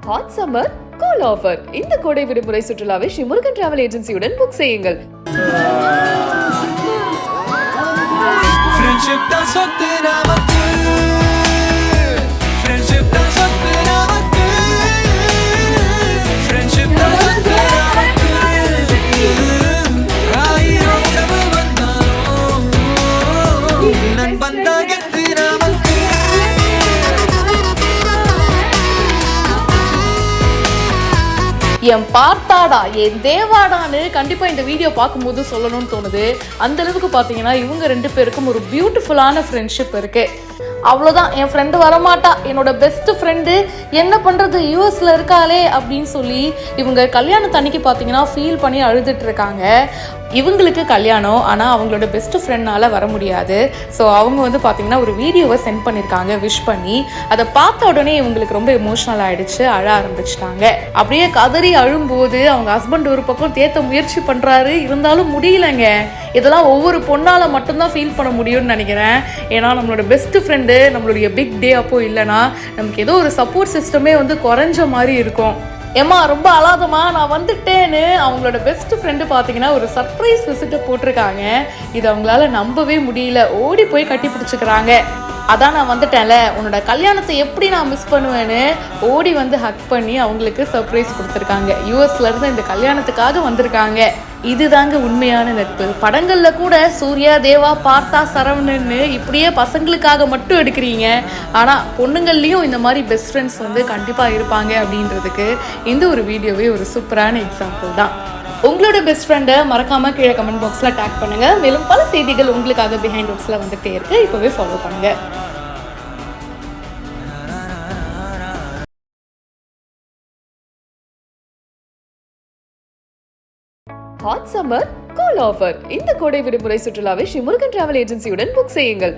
Hot summer cool offer. இந்த கோடை விடுமுறை சுற்றுலாவை ஸ்ரீ முருகன் டிராவல் ஏஜென்சியுடன் புக் செய்யுங்கள். என் பார்த்தாடா என் தேவாடான்னு கண்டிப்பா இந்த வீடியோ பார்க்கும்போது சொல்லணும்னு தோணுது. அந்த அளவுக்கு பாத்தீங்கன்னா இவங்க ரெண்டு பேருக்கும் ஒரு பியூட்டிஃபுல்லான ஃப்ரெண்ட்ஷிப் இருக்கு. அவ்வளோதான், என் ஃப்ரெண்டு வரமாட்டா, என்னோட பெஸ்ட் ஃப்ரெண்டு என்ன பண்ணுறது யூஎஸில் இருக்காளே அப்படின்னு சொல்லி இவங்க கல்யாணத்தன்னைக்கு பார்த்தீங்கன்னா ஃபீல் பண்ணி அழுதுட்டு இருக்காங்க. இவங்களுக்கு கல்யாணம், ஆனால் அவங்களோட பெஸ்ட் ஃப்ரெண்ட்னால வர முடியாது. ஸோ அவங்க வந்து பார்த்தீங்கன்னா ஒரு வீடியோவை சென்ட் பண்ணியிருக்காங்க விஷ் பண்ணி. அதை பார்த்த உடனே இவங்களுக்கு ரொம்ப எமோஷ்னல் ஆகிடுச்சு, அழ ஆரம்பிச்சிட்டாங்க. அப்படியே கதறி அழும்போது அவங்க ஹஸ்பண்ட் ஒரு பக்கம் தேத்த முயற்சி பண்ணுறாரு, இருந்தாலும் முடியலைங்க. இதெல்லாம் ஒவ்வொரு பொண்ணால் மட்டும்தான் ஃபீல் பண்ண முடியும்னு நினைக்கிறேன். ஏன்னா நம்மளோட பெஸ்ட் ஃப்ரெண்டு நம்மளுடைய பிக் டே அப்போ இல்லைன்னா நமக்கு ஏதோ ஒரு சப்போர்ட் சிஸ்டமே வந்து குறைஞ்ச மாதிரி இருக்கும். ஏம்மா ரொம்ப அழாதம்மா நான் வந்துட்டேன்னு அவங்களோட பெஸ்ட் ஃப்ரெண்டு பார்த்தீங்கன்னா ஒரு சர்ப்ரைஸ் விசிட்டை போட்டிருக்காங்க. இது அவங்களால நம்பவே முடியல, ஓடி போய் கட்டி பிடிச்சிக்கிறாங்க. அதான் நான் வந்துட்டேன்ல, உன்னோட கல்யாணத்தை எப்படி நான் மிஸ் பண்ணுவேன்னு ஓடி வந்து ஹக் பண்ணி அவங்களுக்கு சர்ப்ரைஸ் கொடுத்துருக்காங்க. யூஎஸ்லேருந்து இந்த கல்யாணத்துக்காக வந்திருக்காங்க. இதுதாங்க உண்மையான நட்பு. படங்களில் கூட சூர்யா, தேவா, பார்த்தா, சரவணன்னு இப்படியே பசங்களுக்காக மட்டும் எடுக்கிறீங்க. ஆனால் பொண்ணுங்கள்லேயும் இந்த மாதிரி பெஸ்ட் ஃப்ரெண்ட்ஸ் வந்து கண்டிப்பாக இருப்பாங்க அப்படின்றதுக்கு இந்த ஒரு வீடியோவே ஒரு சூப்பரான எக்ஸாம்பிள் தான். உங்களோட பெஸ்ட் ஃப்ரெண்டை மறக்காமல் கீழே கமெண்ட் பாக்ஸில் டேக் பண்ணுங்கள். மேலும் பல செய்திகள் உங்களுக்காக பிஹைண்ட் ஒர்க்ஸில் வந்துகிட்டே இருக்கு, இப்போவே ஃபாலோ பண்ணுங்கள். Hot summer cool offer. இந்த கோடை விடுமுறை சுற்றுலாவை ஸ்ரீ முருகன் டிராவல் ஏஜென்சியுடன் புக் செய்யுங்கள்.